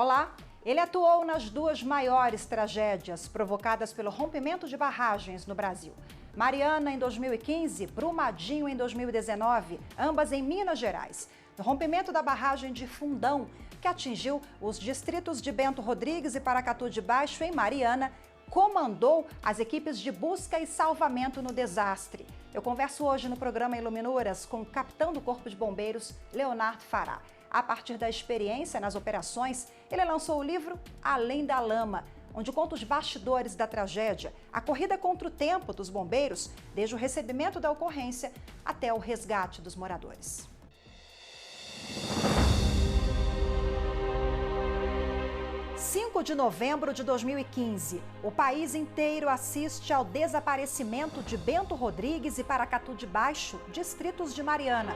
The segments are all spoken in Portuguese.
Olá! Ele atuou nas duas maiores tragédias provocadas pelo rompimento de barragens no Brasil. Mariana em 2015, Brumadinho em 2019, ambas em Minas Gerais. No rompimento da barragem de Fundão, que atingiu os distritos de Bento Rodrigues e Paracatu de Baixo, em Mariana, comandou as equipes de busca e salvamento no desastre. Eu converso hoje no programa Iluminuras com o capitão do Corpo de Bombeiros, Leonardo Fará. A partir da experiência nas operações, ele lançou o livro Além da Lama, onde conta os bastidores da tragédia, a corrida contra o tempo dos bombeiros, desde o recebimento da ocorrência até o resgate dos moradores. Em 5 de novembro de 2015, o país inteiro assiste ao desaparecimento de Bento Rodrigues e Paracatu de Baixo, distritos de Mariana.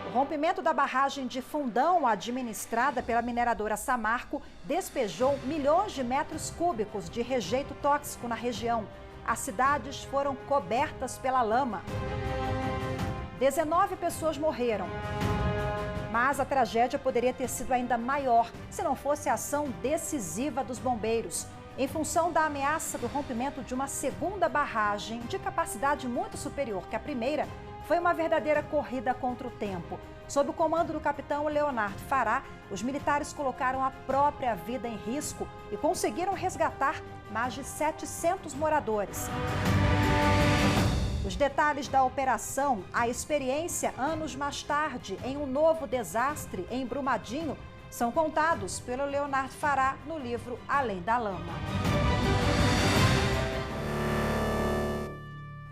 O rompimento da barragem de Fundão, administrada pela mineradora Samarco, despejou milhões de metros cúbicos de rejeito tóxico na região. As cidades foram cobertas pela lama. 19 pessoas morreram. Mas a tragédia poderia ter sido ainda maior se não fosse a ação decisiva dos bombeiros. Em função da ameaça do rompimento de uma segunda barragem de capacidade muito superior que a primeira, foi uma verdadeira corrida contra o tempo. Sob o comando do capitão Leonardo Fará, os militares colocaram a própria vida em risco e conseguiram resgatar mais de 700 moradores. Os detalhes da operação, a experiência anos mais tarde em um novo desastre em Brumadinho, são contados pelo Leonardo Fará no livro Além da Lama.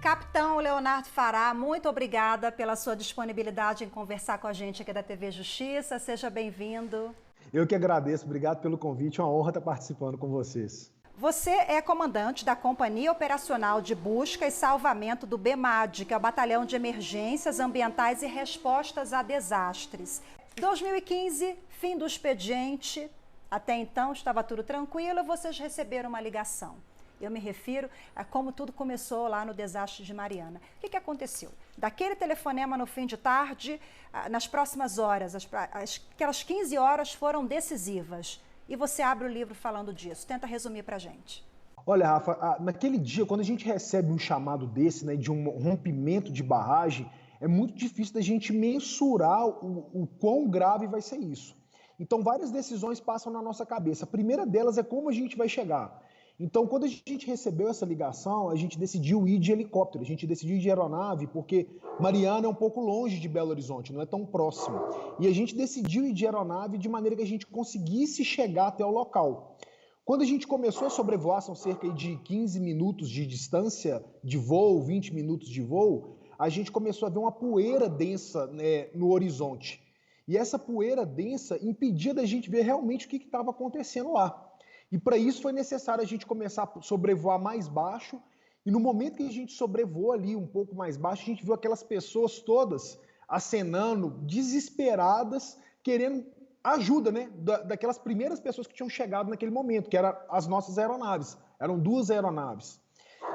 Capitão Leonardo Fará, muito obrigada pela sua disponibilidade em conversar com a gente aqui da TV Justiça. Seja bem-vindo. Eu que agradeço, obrigado pelo convite, é uma honra estar participando com vocês. Você é comandante da Companhia Operacional de Busca e Salvamento do BEMAD, que é o Batalhão de Emergências Ambientais e Respostas a Desastres. 2015, fim do expediente, até então estava tudo tranquilo, vocês receberam uma ligação. Eu me refiro a como tudo começou lá no desastre de Mariana. O que aconteceu? Daquele telefonema no fim de tarde, nas próximas horas, aquelas 15 horas foram decisivas. E você abre o livro falando disso. Tenta resumir pra gente. Olha, Rafa, naquele dia, quando a gente recebe um chamado desse, né, de um rompimento de barragem, é muito difícil da gente mensurar o quão grave vai ser isso. Então, várias decisões passam na nossa cabeça. A primeira delas é como a gente vai chegar. Então, quando a gente recebeu essa ligação, a gente decidiu ir de helicóptero, a gente decidiu ir de aeronave, porque Mariana é um pouco longe de Belo Horizonte, não é tão próximo. E a gente decidiu ir de aeronave de maneira que a gente conseguisse chegar até o local. Quando a gente começou a sobrevoar, são cerca de 15 minutos de distância de voo, 20 minutos de voo, a gente começou a ver uma poeira densa, né, no horizonte. E essa poeira densa impedia da gente ver realmente o que estava acontecendo lá. E para isso foi necessário a gente começar a sobrevoar mais baixo, e no momento que a gente sobrevoou ali um pouco mais baixo, a gente viu aquelas pessoas todas acenando, desesperadas, querendo ajuda, né, daquelas primeiras pessoas que tinham chegado naquele momento, que eram as nossas aeronaves, eram duas aeronaves.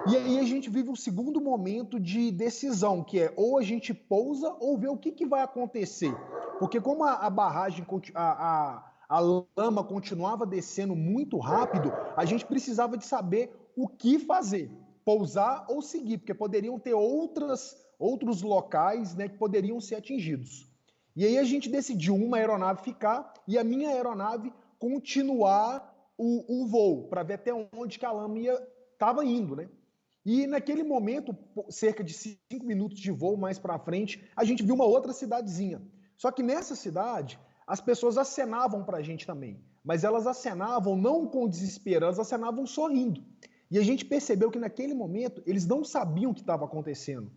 E aí a gente vive um segundo momento de decisão, que é ou a gente pousa ou vê o que vai acontecer. Porque como a barragem, a lama continuava descendo muito rápido, a gente precisava de saber o que fazer, pousar ou seguir, porque poderiam ter outros locais, né, que poderiam ser atingidos. E aí a gente decidiu uma aeronave ficar e a minha aeronave continuar o voo, para ver até onde que a lama estava indo, né? E naquele momento, cerca de 5 minutos de voo mais para frente, a gente viu uma outra cidadezinha. Só que nessa cidade, as pessoas acenavam para a gente também, mas elas acenavam não com desespero, elas acenavam sorrindo. E a gente percebeu que naquele momento eles não sabiam o que estava acontecendo.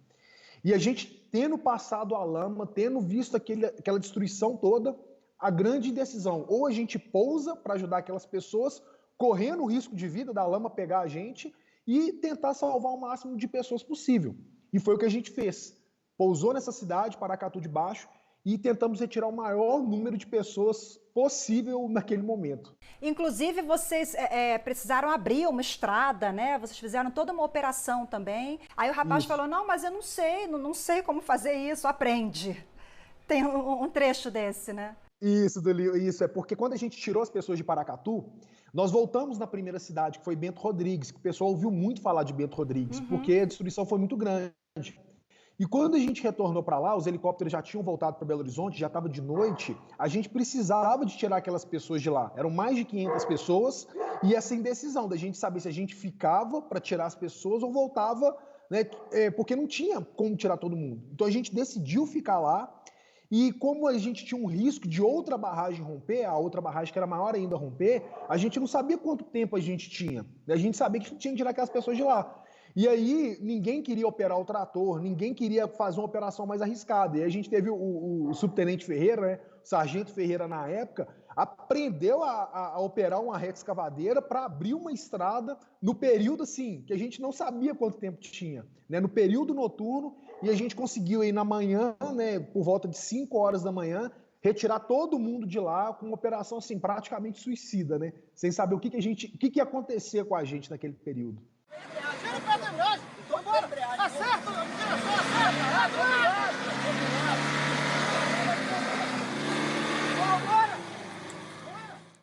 E a gente, tendo passado a lama, tendo visto aquela destruição toda, a grande indecisão, ou a gente pousa para ajudar aquelas pessoas, correndo o risco de vida da lama pegar a gente e tentar salvar o máximo de pessoas possível. E foi o que a gente fez. Pousou nessa cidade, Paracatu de Baixo, e tentamos retirar o maior número de pessoas possível naquele momento. Inclusive, vocês precisaram abrir uma estrada, né? Vocês fizeram toda uma operação também. Aí o rapaz falou, não, mas eu não sei como fazer isso, aprende. Tem um trecho desse, né? Isso, é porque quando a gente tirou as pessoas de Paracatu, nós voltamos na primeira cidade, que foi Bento Rodrigues, que o pessoal ouviu muito falar de Bento Rodrigues, porque a destruição foi muito grande. E quando a gente retornou para lá, os helicópteros já tinham voltado para Belo Horizonte, já estava de noite, a gente precisava de tirar aquelas pessoas de lá. Eram mais de 500 pessoas e essa indecisão da gente saber se a gente ficava para tirar as pessoas ou voltava, né, porque não tinha como tirar todo mundo. Então a gente decidiu ficar lá e como a gente tinha um risco de outra barragem romper, a outra barragem que era maior ainda romper, a gente não sabia quanto tempo a gente tinha. A gente sabia que tinha que tirar aquelas pessoas de lá. E aí ninguém queria operar o trator, ninguém queria fazer uma operação mais arriscada. E aí a gente teve o subtenente Ferreira, né, o sargento Ferreira na época, aprendeu a operar uma reta escavadeira para abrir uma estrada no período assim, que a gente não sabia quanto tempo tinha, né, no período noturno, e a gente conseguiu aí na manhã, né, por volta de 5 horas da manhã, retirar todo mundo de lá com uma operação assim, praticamente suicida, né, sem saber o que ia acontecer com a gente naquele período.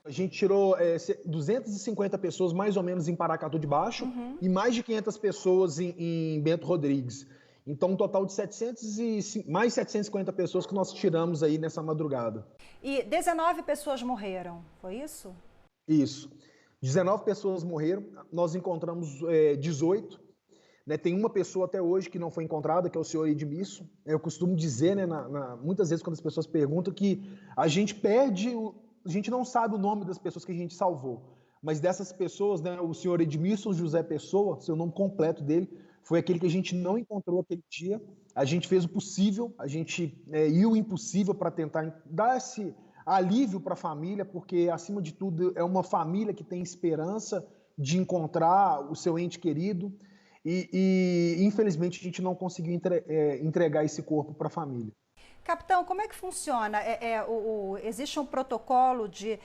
A gente tirou 250 pessoas mais ou menos em Paracatu de Baixo e mais de 500 pessoas em Bento Rodrigues. Então, um total de mais 750 pessoas que nós tiramos aí nessa madrugada. E 19 pessoas morreram, foi isso? Isso. 19 pessoas morreram, nós encontramos 18. Né, tem uma pessoa até hoje que não foi encontrada, que é o senhor Edmilson. Eu costumo dizer, né, muitas vezes quando as pessoas perguntam, que a gente a gente não sabe o nome das pessoas que a gente salvou. Mas dessas pessoas, né, o senhor Edmilson José Pessoa, seu nome completo dele, foi aquele que a gente não encontrou aquele dia. A gente fez o possível, a gente e o impossível para tentar dar esse alívio para a família, porque, acima de tudo, é uma família que tem esperança de encontrar o seu ente querido. Infelizmente, a gente não conseguiu entregar esse corpo para a família. Capitão, como é que funciona? Existe um protocolo de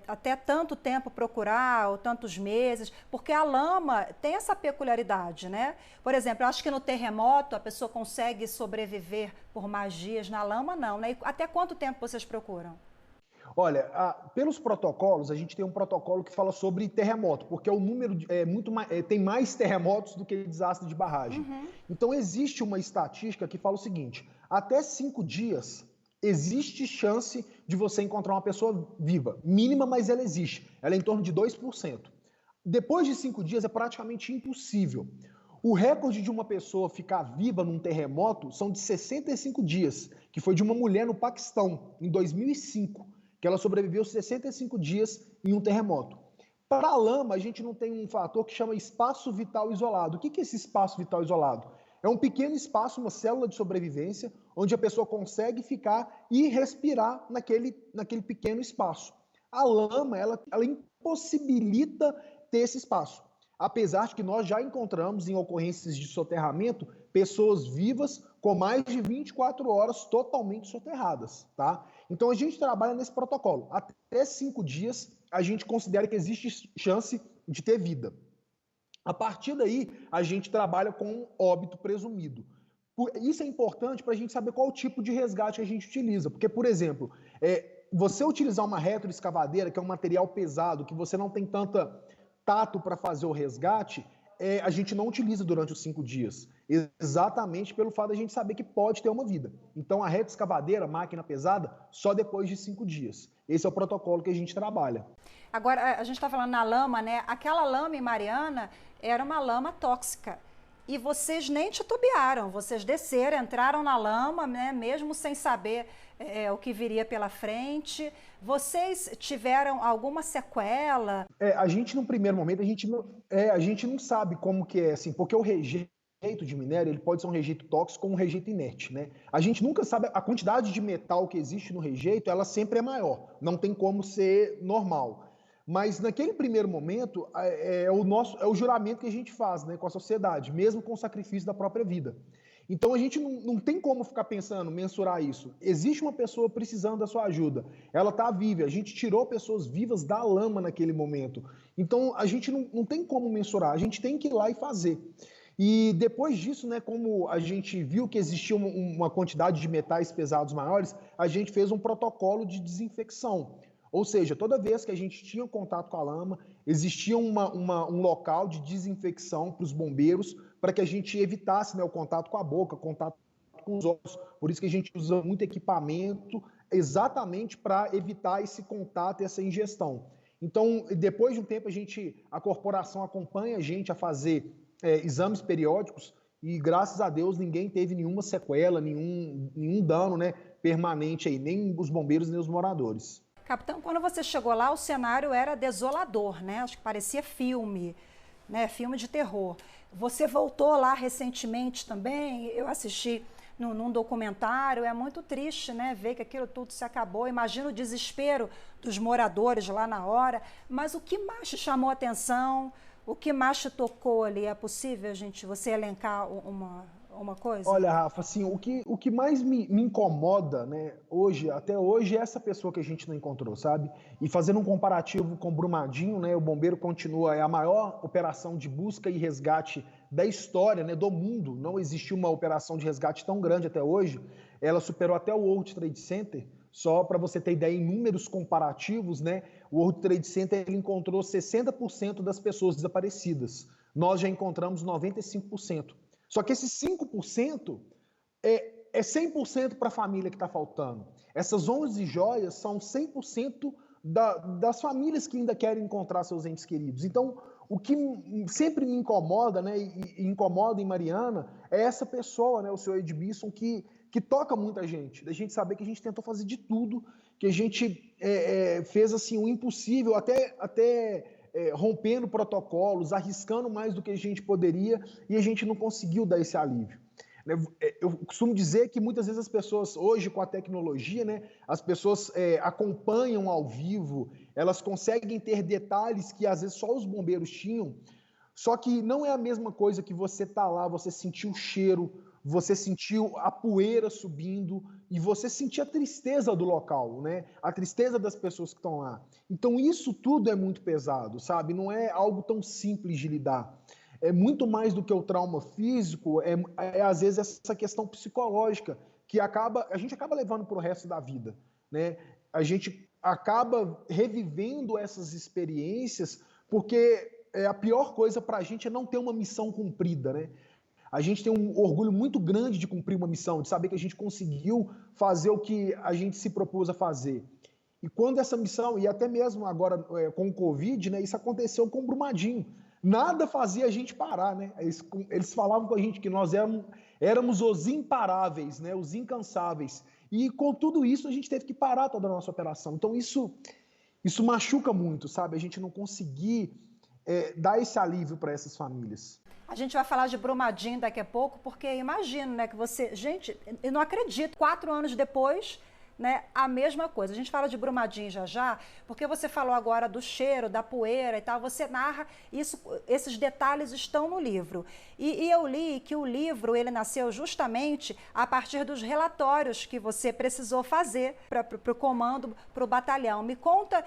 até tanto tempo procurar, ou tantos meses? Porque a lama tem essa peculiaridade, né? Por exemplo, eu acho que no terremoto a pessoa consegue sobreviver por mais dias, na lama não, né? E até quanto tempo vocês procuram? Olha, pelos protocolos, a gente tem um protocolo que fala sobre terremoto, porque o número tem mais terremotos do que desastre de barragem. Então, existe uma estatística que fala o seguinte: até 5 dias existe chance de você encontrar uma pessoa viva. Mínima, mas ela existe. Ela é em torno de 2%. Depois de 5 dias é praticamente impossível. O recorde de uma pessoa ficar viva num terremoto são de 65 dias, que foi de uma mulher no Paquistão, em 2005. Que ela sobreviveu 65 dias em um terremoto. Para a lama, a gente não tem um fator que chama espaço vital isolado. O que é esse espaço vital isolado? É um pequeno espaço, uma célula de sobrevivência, onde a pessoa consegue ficar e respirar naquele pequeno espaço. A lama, ela impossibilita ter esse espaço. Apesar de que nós já encontramos em ocorrências de soterramento pessoas vivas com mais de 24 horas totalmente soterradas, tá? Então a gente trabalha nesse protocolo. Até 5 dias a gente considera que existe chance de ter vida. A partir daí a gente trabalha com óbito presumido. Isso é importante para a gente saber qual tipo de resgate que a gente utiliza. Porque, por exemplo, você utilizar uma retroescavadeira, que é um material pesado, que você não tem tanta tato para fazer o resgate, a gente não utiliza durante os 5 dias. Exatamente pelo fato de a gente saber que pode ter uma vida. Então, a retroescavadeira, máquina pesada, só depois de 5 dias. Esse é o protocolo que a gente trabalha. Agora, a gente está falando na lama, né? Aquela lama em Mariana era uma lama tóxica. E vocês nem titubearam, vocês desceram, entraram na lama, né? Mesmo sem saber o que viria pela frente. Vocês tiveram alguma sequela? A gente, no primeiro momento, a gente não sabe como que é, assim, porque o rejeito de minério, ele pode ser um rejeito tóxico ou um rejeito inerte, né? A gente nunca sabe, a quantidade de metal que existe no rejeito, ela sempre é maior, não tem como ser normal. Mas naquele primeiro momento, é o juramento que a gente faz, né, com a sociedade, mesmo com o sacrifício da própria vida. Então a gente não tem como ficar pensando, mensurar isso. Existe uma pessoa precisando da sua ajuda, ela está viva, a gente tirou pessoas vivas da lama naquele momento. Então a gente não tem como mensurar, a gente tem que ir lá e fazer. E depois disso, né, como a gente viu que existia uma quantidade de metais pesados maiores, a gente fez um protocolo de desinfecção. Ou seja, toda vez que a gente tinha contato com a lama, existia um local de desinfecção para os bombeiros, para que a gente evitasse, né, o contato com a boca, contato com os olhos. Por isso que a gente usa muito equipamento, exatamente para evitar esse contato e essa ingestão. Então, depois de um tempo, a corporação acompanha a gente a fazer exames periódicos e, graças a Deus, ninguém teve nenhuma sequela, nenhum dano, né, permanente aí, nem os bombeiros, nem os moradores. Capitão, quando você chegou lá, o cenário era desolador, né? Acho que parecia filme, né? Filme de terror. Você voltou lá recentemente também, eu assisti num documentário, é muito triste, né? Ver que aquilo tudo se acabou. Imagina o desespero dos moradores lá na hora. Mas o que mais te chamou a atenção? O que mais te tocou ali? É possível, você elencar uma coisa? Olha, Rafa, assim, o que mais me incomoda, né, até hoje, é essa pessoa que a gente não encontrou, sabe? E fazendo um comparativo com Brumadinho, né, o Bombeiro continua, é a maior operação de busca e resgate da história, né, do mundo. Não existiu uma operação de resgate tão grande até hoje. Ela superou até o World Trade Center. Só para você ter ideia, em números comparativos, né, o World Trade Center ele encontrou 60% das pessoas desaparecidas. Nós já encontramos 95%. Só que esses 5% é 100% para a família que está faltando. Essas 11 joias são 100% das famílias que ainda querem encontrar seus entes queridos. Então, o que sempre me incomoda, né, e incomoda em Mariana, é essa pessoa, né, o senhor Edmilson, que toca muita gente. Da gente saber que a gente tentou fazer de tudo, que a gente fez assim, o impossível, até rompendo protocolos, arriscando mais do que a gente poderia, e a gente não conseguiu dar esse alívio. Eu costumo dizer que muitas vezes as pessoas, hoje com a tecnologia, né, as pessoas acompanham ao vivo, elas conseguem ter detalhes que às vezes só os bombeiros tinham, só que não é a mesma coisa que você tá lá, você sentir o cheiro, você sentiu a poeira subindo e você sentir a tristeza do local, né? A tristeza das pessoas que estão lá. Então isso tudo é muito pesado, sabe? Não é algo tão simples de lidar. É muito mais do que o trauma físico, às vezes essa questão psicológica que a gente acaba levando para o resto da vida, né? A gente acaba revivendo essas experiências porque a pior coisa para a gente é não ter uma missão cumprida, né? A gente tem um orgulho muito grande de cumprir uma missão, de saber que a gente conseguiu fazer o que a gente se propôs a fazer. E quando essa missão, e até mesmo agora com o Covid, né, isso aconteceu com o Brumadinho. Nada fazia a gente parar, né? Eles falavam com a gente que nós éramos os imparáveis, né, os incansáveis. E com tudo isso a gente teve que parar toda a nossa operação. Então isso machuca muito, sabe? A gente não conseguir dar esse alívio para essas famílias. A gente vai falar de Brumadinho daqui a pouco, porque imagino, né, que você... Gente, eu não acredito, 4 anos depois, né, a mesma coisa. A gente fala de Brumadinho já, porque você falou agora do cheiro, da poeira e tal, você narra isso, esses detalhes estão no livro. E eu li que o livro, ele nasceu justamente a partir dos relatórios que você precisou fazer para o comando, para o batalhão. Me conta...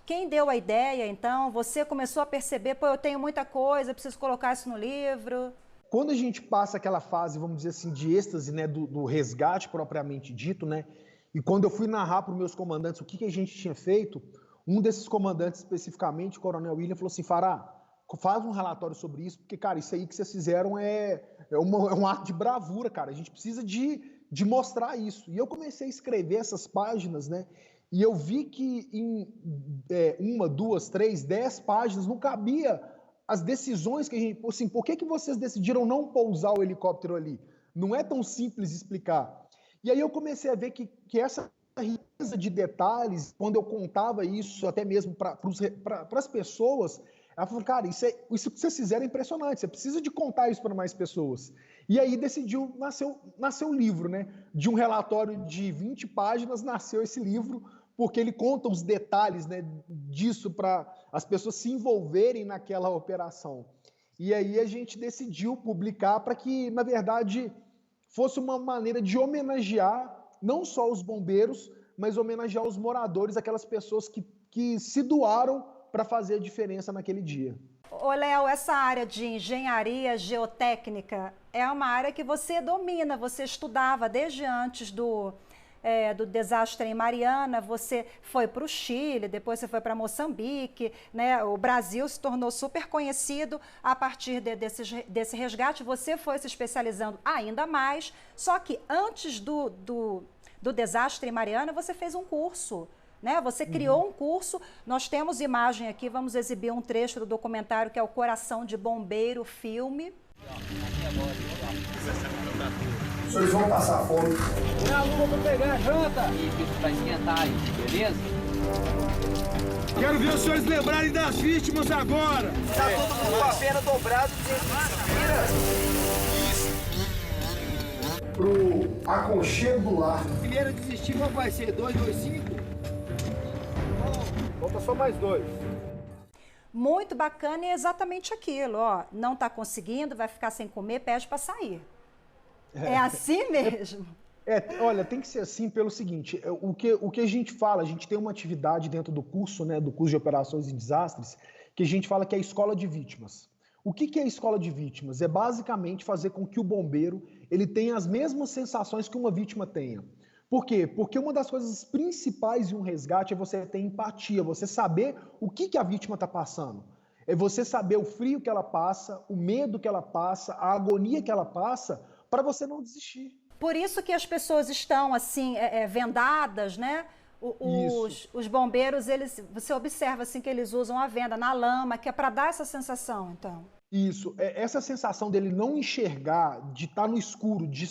Quem deu a ideia, então? Você começou a perceber, eu tenho muita coisa, preciso colocar isso no livro? Quando a gente passa aquela fase, vamos dizer assim, de êxtase, né, do resgate propriamente dito, né, e quando eu fui narrar para os meus comandantes o que a gente tinha feito, um desses comandantes especificamente, o Coronel William, falou assim, Fará, faz um relatório sobre isso, porque, cara, isso aí que vocês fizeram é um ato de bravura, cara, a gente precisa de mostrar isso. E eu comecei a escrever essas páginas, né, e eu vi que em 1, 2, 3, 10 páginas não cabia as decisões que a gente... Assim, por que vocês decidiram não pousar o helicóptero ali? Não é tão simples explicar. E aí eu comecei a ver que essa riqueza de detalhes, quando eu contava isso até mesmo para as pessoas, ela falou, cara, isso que vocês fizeram é impressionante, você precisa de contar isso para mais pessoas. E aí nasceu o livro, né? De um relatório de 20 páginas, nasceu esse livro, porque ele conta os detalhes, né, disso para as pessoas se envolverem naquela operação. E aí a gente decidiu publicar para que, na verdade, fosse uma maneira de homenagear não só os bombeiros, mas homenagear os moradores, aquelas pessoas que se doaram para fazer a diferença naquele dia. Ô, Léo, essa área de engenharia geotécnica é uma área que você domina, você estudava desde antes do desastre em Mariana, você foi para o Chile, depois você foi para Moçambique, né? O Brasil se tornou super conhecido a partir desse resgate, você foi se especializando ainda mais, só que antes do desastre em Mariana, você fez um curso. Né? Você criou um curso, nós temos imagem aqui, vamos exibir um trecho do documentário que é o Coração de Bombeiro Filme. Os senhores vão passar fome. Põe a luva pra pegar a janta. Isso pra esquentar aí, beleza? Quero ver os senhores lembrarem das vítimas agora. Tá todo mundo com a perna dobrada pro aconchego do lar. Primeiro desistir, qual vai ser? 225? Falta só mais 2. Muito bacana e é exatamente aquilo, ó. Não está conseguindo, vai ficar sem comer, pede para sair. É assim mesmo? Olha, tem que ser assim pelo seguinte, o que a gente fala, a gente tem uma atividade dentro do curso, né, do curso de operações em desastres, que a gente fala que é a escola de vítimas. O que é a escola de vítimas? É basicamente fazer com que o bombeiro ele tenha as mesmas sensações que uma vítima tenha. Por quê? Porque uma das coisas principais de um resgate é você ter empatia, você saber o que a vítima está passando. É você saber o frio que ela passa, o medo que ela passa, a agonia que ela passa, para você não desistir. Por isso que as pessoas estão assim, vendadas, né? Os bombeiros, você observa assim que eles usam a venda na lama, que é para dar essa sensação, então. Isso, essa sensação dele não enxergar, de estar no escuro, de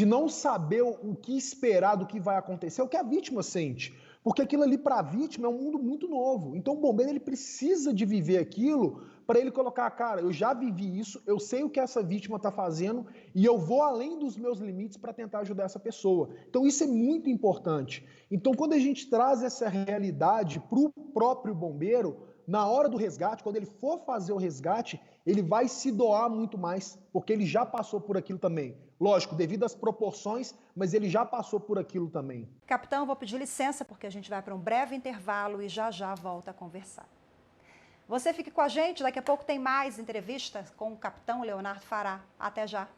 não saber o que esperar do que vai acontecer, é o que a vítima sente. Porque aquilo ali para a vítima é um mundo muito novo. Então o bombeiro ele precisa de viver aquilo para ele colocar, cara, eu já vivi isso, eu sei o que essa vítima está fazendo e eu vou além dos meus limites para tentar ajudar essa pessoa. Então isso é muito importante. Então quando a gente traz essa realidade para o próprio bombeiro, na hora do resgate, quando ele for fazer o resgate, ele vai se doar muito mais, porque ele já passou por aquilo também. Lógico, devido às proporções, mas ele já passou por aquilo também. Capitão, vou pedir licença, porque a gente vai para um breve intervalo e já volta a conversar. Você fique com a gente, daqui a pouco tem mais entrevistas com o capitão Leonardo Fará. Até já.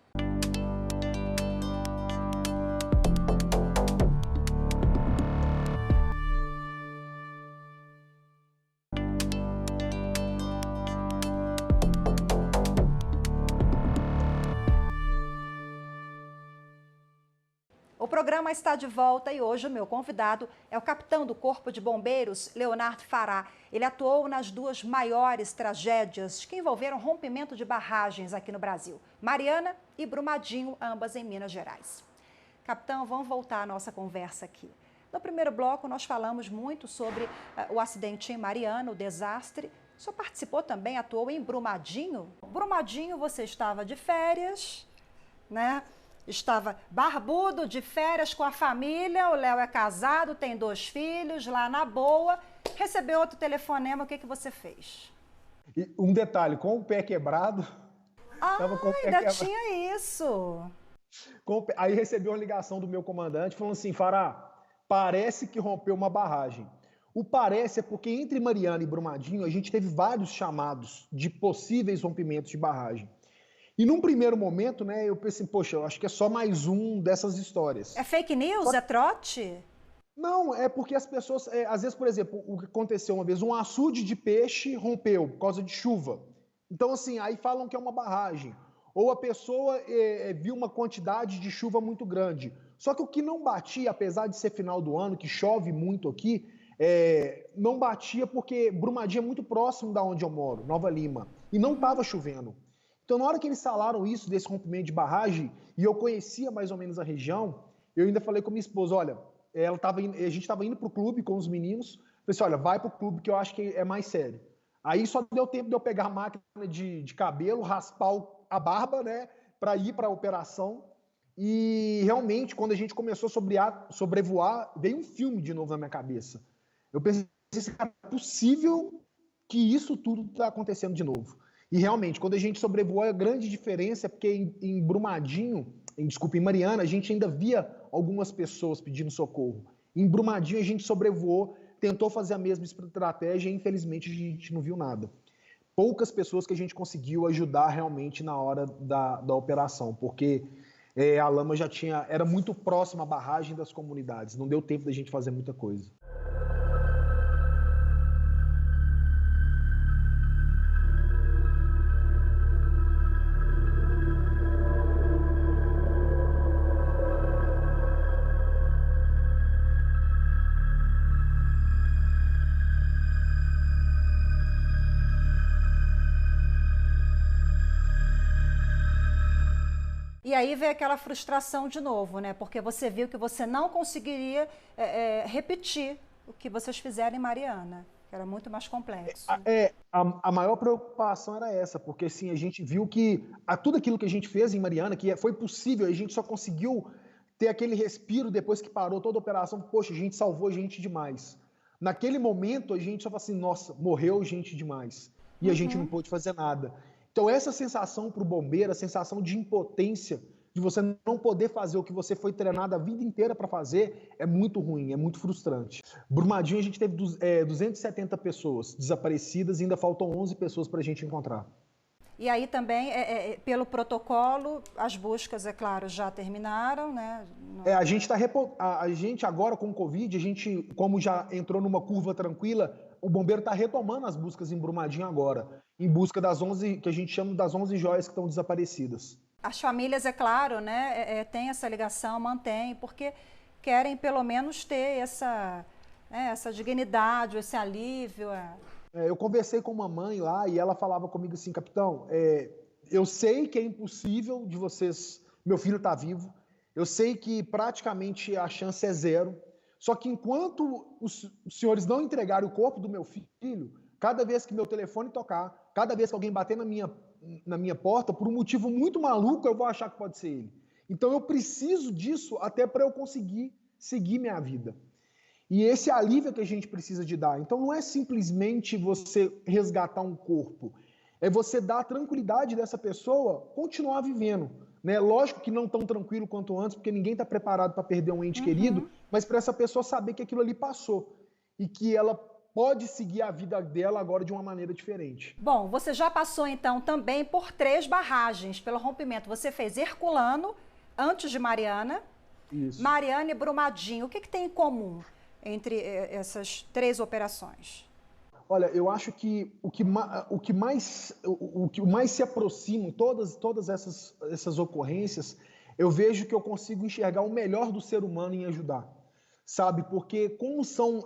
O programa está de volta e hoje o meu convidado é o capitão do Corpo de Bombeiros, Leonardo Fará. Ele atuou nas duas maiores tragédias que envolveram rompimento de barragens aqui no Brasil, Mariana e Brumadinho, ambas em Minas Gerais. Capitão, vamos voltar à nossa conversa aqui. No primeiro bloco, nós falamos muito sobre o acidente em Mariana, o desastre. O senhor participou também, atuou em Brumadinho. Brumadinho, você estava de férias, né? Estava barbudo, de férias com a família, o Léo é casado, tem 2 filhos, lá na boa, recebeu outro telefonema, o que você fez? E um detalhe, com o pé quebrado... Ainda tinha isso! Aí recebi uma ligação do meu comandante, falando assim, Fará, parece que rompeu uma barragem. O parece é porque entre Mariana e Brumadinho, a gente teve vários chamados de possíveis rompimentos de barragem. E num primeiro momento, né, eu pensei, poxa, eu acho que é só mais um dessas histórias. É fake news? É trote? Não, é porque as pessoas, às vezes, por exemplo, o que aconteceu uma vez, um açude de peixe rompeu por causa de chuva. Então, assim, aí falam que é uma barragem. Ou a pessoa viu uma quantidade de chuva muito grande. Só que o que não batia, apesar de ser final do ano, que chove muito aqui, não batia porque Brumadinho é muito próximo da onde eu moro, Nova Lima, e não estava chovendo. Então, na hora que eles falaram isso, desse rompimento de barragem, e eu conhecia mais ou menos a região, eu ainda falei com minha esposa, olha, a gente estava indo para o clube com os meninos, falei assim, olha, vai para o clube que eu acho que é mais sério. Aí só deu tempo de eu pegar a máquina de cabelo, raspar a barba, né, para ir para a operação, e realmente, quando a gente começou a sobrevoar, veio um filme de novo na minha cabeça. Eu pensei, cara, é possível que isso tudo está acontecendo de novo. E realmente, quando a gente sobrevoou, a grande diferença é porque em Brumadinho, em Mariana, a gente ainda via algumas pessoas pedindo socorro. Em Brumadinho, a gente sobrevoou, tentou fazer a mesma estratégia e infelizmente a gente não viu nada. Poucas pessoas que a gente conseguiu ajudar realmente na hora da operação, porque a lama já era muito próxima à barragem das comunidades, não deu tempo da gente fazer muita coisa. E aí veio aquela frustração de novo, né? Porque você viu que você não conseguiria repetir o que vocês fizeram em Mariana, que era muito mais complexo. A maior preocupação era essa, porque assim, a gente viu que tudo aquilo que a gente fez em Mariana, que foi possível, a gente só conseguiu ter aquele respiro depois que parou toda a operação. Poxa, a gente salvou gente demais. Naquele momento, a gente só falou assim, nossa, morreu gente demais. E a gente não pôde fazer nada. Então essa sensação para o bombeiro, a sensação de impotência, de você não poder fazer o que você foi treinado a vida inteira para fazer, é muito ruim, é muito frustrante. Brumadinho a gente teve 270 pessoas desaparecidas e ainda faltam 11 pessoas para a gente encontrar. E aí também, pelo protocolo, as buscas, é claro, já terminaram, né? A gente agora com o Covid, a gente, como já entrou numa curva tranquila, o bombeiro está retomando as buscas em Brumadinho agora, em busca das 11, que a gente chama das 11 joias que estão desaparecidas. As famílias, é claro, né, têm essa ligação, mantêm, porque querem pelo menos ter essa dignidade, esse alívio. Eu conversei com uma mãe lá e ela falava comigo assim, capitão, eu sei que é impossível de vocês, meu filho está vivo, eu sei que praticamente a chance é zero, só que enquanto os senhores não entregarem o corpo do meu filho, cada vez que meu telefone tocar, cada vez que alguém bater na minha porta, por um motivo muito maluco, eu vou achar que pode ser ele. Então eu preciso disso até para eu conseguir seguir minha vida. E esse alívio que a gente precisa de dar. Então não é simplesmente você resgatar um corpo, é você dar a tranquilidade dessa pessoa continuar vivendo. Né? Lógico que não tão tranquilo quanto antes, porque ninguém está preparado para perder um ente querido, mas para essa pessoa saber que aquilo ali passou e que ela pode seguir a vida dela agora de uma maneira diferente. Bom, você já passou então também por 3 barragens pelo rompimento. Você fez Herculano, antes de Mariana, Isso. Mariana e Brumadinho. O que tem em comum entre essas 3 operações? Olha, eu acho que o que mais se aproxima, todas essas ocorrências, eu vejo que eu consigo enxergar o melhor do ser humano em ajudar, sabe? Porque como são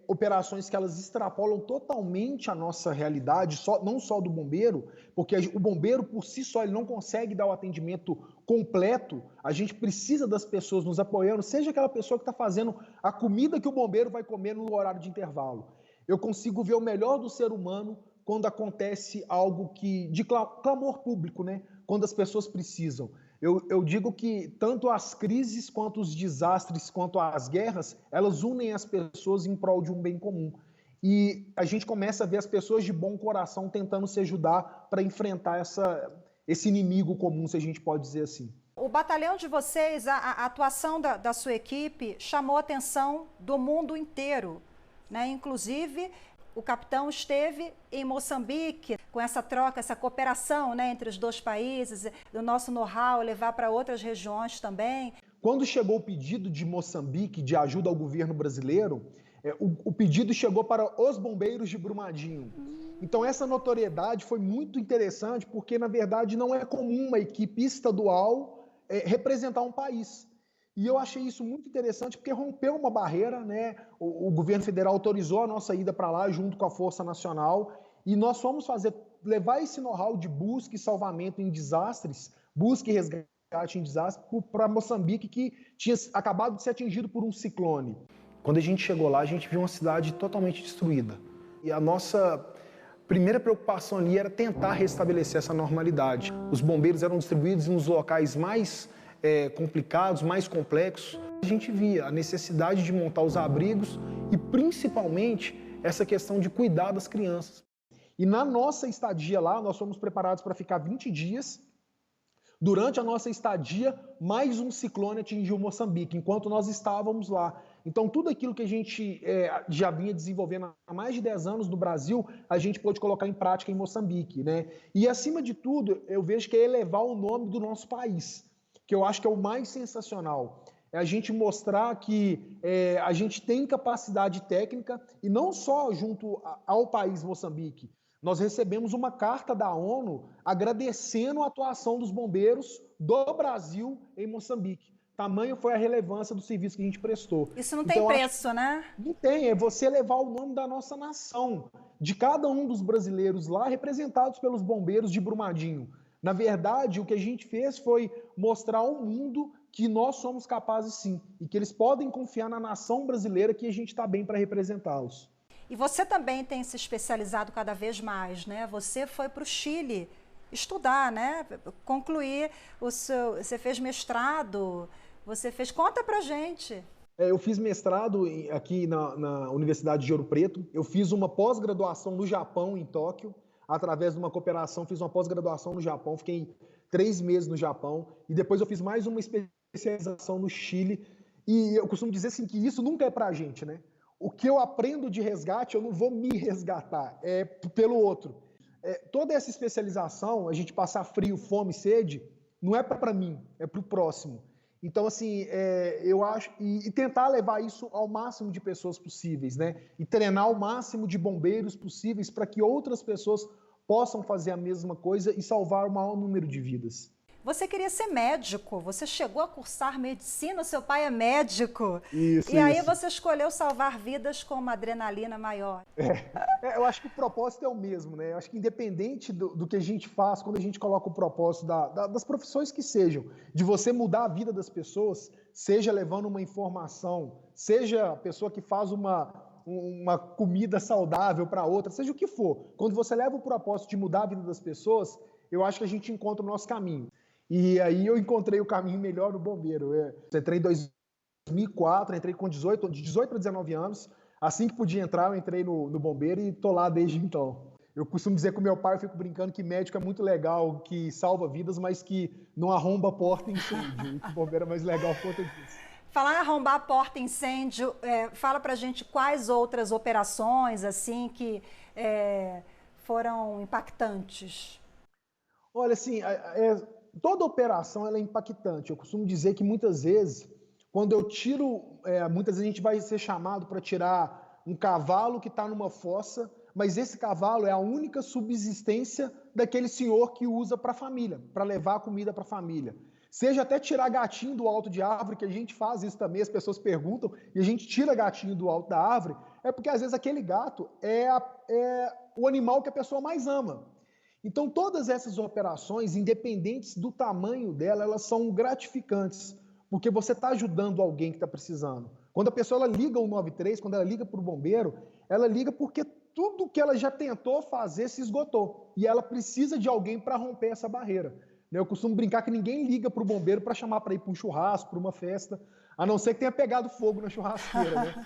operações que elas extrapolam totalmente a nossa realidade, não só do bombeiro, porque o bombeiro por si só ele não consegue dar o atendimento completo, a gente precisa das pessoas nos apoiando, seja aquela pessoa que está fazendo a comida que o bombeiro vai comer no horário de intervalo. Eu consigo ver o melhor do ser humano quando acontece algo de clamor público, né? Quando as pessoas precisam. Eu digo que tanto as crises, quanto os desastres, quanto as guerras, elas unem as pessoas em prol de um bem comum. E a gente começa a ver as pessoas de bom coração tentando se ajudar para enfrentar esse inimigo comum, se a gente pode dizer assim. O batalhão de vocês, a atuação da sua equipe chamou a atenção do mundo inteiro, né? Inclusive, o capitão esteve em Moçambique com essa troca, essa cooperação, né, entre os 2 países, do nosso know-how levar para outras regiões também. Quando chegou o pedido de Moçambique de ajuda ao governo brasileiro, o pedido chegou para os bombeiros de Brumadinho. Então essa notoriedade foi muito interessante porque, na verdade, não é comum uma equipe estadual representar um país. E eu achei isso muito interessante porque rompeu uma barreira, né? O governo federal autorizou a nossa ida para lá junto com a Força Nacional e nós fomos levar esse know-how de busca e salvamento em desastres, busca e resgate em desastres para Moçambique, que tinha acabado de ser atingido por um ciclone. Quando a gente chegou lá, a gente viu uma cidade totalmente destruída. E a nossa primeira preocupação ali era tentar restabelecer essa normalidade. Os bombeiros eram distribuídos nos locais mais complicados, mais complexos. A gente via a necessidade de montar os abrigos e, principalmente, essa questão de cuidar das crianças. E na nossa estadia lá, nós fomos preparados para ficar 20 dias. Durante a nossa estadia, mais um ciclone atingiu Moçambique, enquanto nós estávamos lá. Então, tudo aquilo que a gente já vinha desenvolvendo há mais de 10 anos no Brasil, a gente pôde colocar em prática em Moçambique, né? E, acima de tudo, eu vejo que é elevar o nome do nosso país, que eu acho que é o mais sensacional. É a gente mostrar que a gente tem capacidade técnica, e não só junto ao país Moçambique. Nós recebemos uma carta da ONU agradecendo a atuação dos bombeiros do Brasil em Moçambique. Tamanho foi a relevância do serviço que a gente prestou. Isso não tem preço, né? Não tem, é você levar o nome da nossa nação, de cada um dos brasileiros lá, representados pelos bombeiros de Brumadinho. Na verdade, o que a gente fez foi mostrar ao mundo que nós somos capazes sim, e que eles podem confiar na nação brasileira, que a gente está bem para representá-los. E você também tem se especializado cada vez mais, né? Você foi para o Chile estudar, né? Concluir o seu... Você fez mestrado, você fez... Conta pra gente. Eu fiz mestrado aqui na Universidade de Ouro Preto, eu fiz uma pós-graduação no Japão, em Tóquio, através de uma cooperação, fiz uma pós-graduação no Japão, fiquei 3 meses no Japão, e depois eu fiz mais uma especialização no Chile, e eu costumo dizer assim, que isso nunca é pra gente, né? O que eu aprendo de resgate, eu não vou me resgatar, é pelo outro. Toda essa especialização, a gente passar frio, fome, sede, não é para mim, é para o próximo. Então, assim, eu acho... E tentar levar isso ao máximo de pessoas possíveis, né? E treinar o máximo de bombeiros possíveis para que outras pessoas possam fazer a mesma coisa e salvar o maior número de vidas. Você queria ser médico, você chegou a cursar medicina, seu pai é médico. Isso, e aí você escolheu salvar vidas com uma adrenalina maior. Eu acho que o propósito é o mesmo, né? Eu acho que independente do que a gente faz, quando a gente coloca o propósito das profissões que sejam, de você mudar a vida das pessoas, seja levando uma informação, seja a pessoa que faz uma comida saudável para outra, seja o que for. Quando você leva o propósito de mudar a vida das pessoas, eu acho que a gente encontra o nosso caminho. E aí eu encontrei o caminho melhor no bombeiro. Eu entrei em 2004, entrei com de 18 para 19 anos. Assim que podia entrar, eu entrei no bombeiro e tô lá desde então. Eu costumo dizer com meu pai, eu fico brincando que médico é muito legal, que salva vidas, mas que não arromba a porta em incêndio. O bombeiro é mais legal por conta disso. Falar em arrombar a porta incêndio, fala pra gente quais outras operações assim que foram impactantes. Olha, assim, toda operação ela é impactante. Eu costumo dizer que muitas vezes, quando eu tiro, muitas vezes a gente vai ser chamado para tirar um cavalo que está numa fossa, mas esse cavalo é a única subsistência daquele senhor que usa para a família, para levar a comida para a família. Seja até tirar gatinho do alto de árvore, que a gente faz isso também, as pessoas perguntam, e a gente tira gatinho do alto da árvore, é porque às vezes aquele gato é o animal que a pessoa mais ama. Então, todas essas operações, independentes do tamanho dela, elas são gratificantes, porque você está ajudando alguém que está precisando. Quando a pessoa ela liga o 93, quando ela liga para o bombeiro, ela liga porque tudo que ela já tentou fazer se esgotou. E ela precisa de alguém para romper essa barreira. Eu costumo brincar que ninguém liga para o bombeiro para chamar para ir para um churrasco, para uma festa, a não ser que tenha pegado fogo na churrasqueira, né?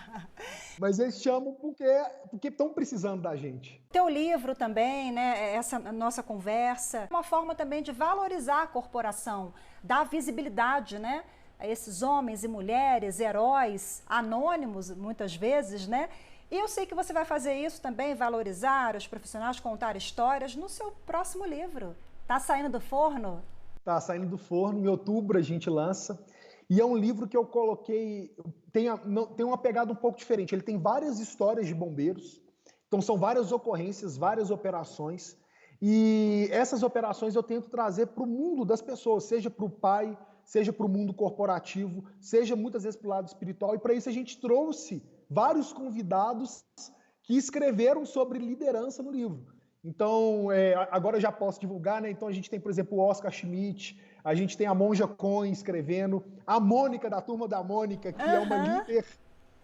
Mas eles chamam porque estão precisando da gente. Teu livro também, né, essa nossa conversa, uma forma também de valorizar a corporação, dar visibilidade, né, a esses homens e mulheres, heróis, anônimos muitas vezes, né? E eu sei que você vai fazer isso também, valorizar os profissionais, contar histórias no seu próximo livro. Tá saindo do forno? Tá saindo do forno, em outubro a gente lança. E é um livro que eu coloquei, tem uma pegada um pouco diferente. Ele tem várias histórias de bombeiros, então são várias ocorrências, várias operações. E essas operações eu tento trazer para o mundo das pessoas, seja para o pai, seja para o mundo corporativo, seja muitas vezes para o lado espiritual. E para isso a gente trouxe vários convidados que escreveram sobre liderança no livro. Então, agora eu já posso divulgar, né? Então a gente tem, por exemplo, o Oscar Schmidt, a gente tem a Monja Cohen escrevendo, a Mônica, da Turma da Mônica, que é uma líder.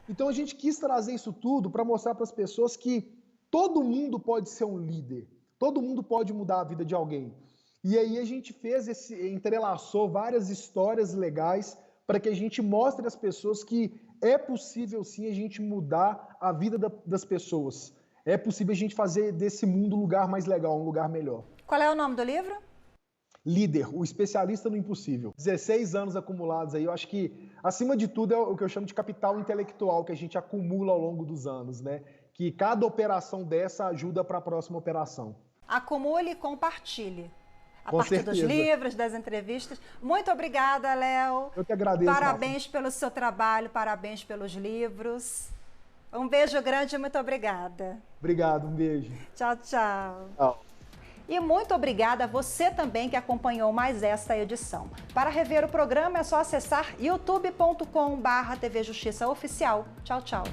Então a gente quis trazer isso tudo para mostrar para as pessoas que todo mundo pode ser um líder, todo mundo pode mudar a vida de alguém. E aí a gente entrelaçou várias histórias legais para que a gente mostre às pessoas que é possível sim a gente mudar a vida das pessoas. É possível a gente fazer desse mundo um lugar mais legal, um lugar melhor. Qual é o nome do livro? líder, o especialista no impossível. 16 anos acumulados aí, eu acho que, acima de tudo, é o que eu chamo de capital intelectual que a gente acumula ao longo dos anos, né? Que cada operação dessa ajuda para a próxima operação. Acumule e compartilhe. A Com partir certeza. dos livros, das entrevistas. Muito obrigada, Léo. Eu que agradeço. Parabéns pelo seu trabalho, parabéns pelos livros. Um beijo grande e muito obrigada. Obrigado, um beijo. Tchau, tchau. Tchau. E muito obrigada a você também que acompanhou mais esta edição. Para rever o programa é só acessar youtube.com/TV Justiça Oficial. Tchau, tchau.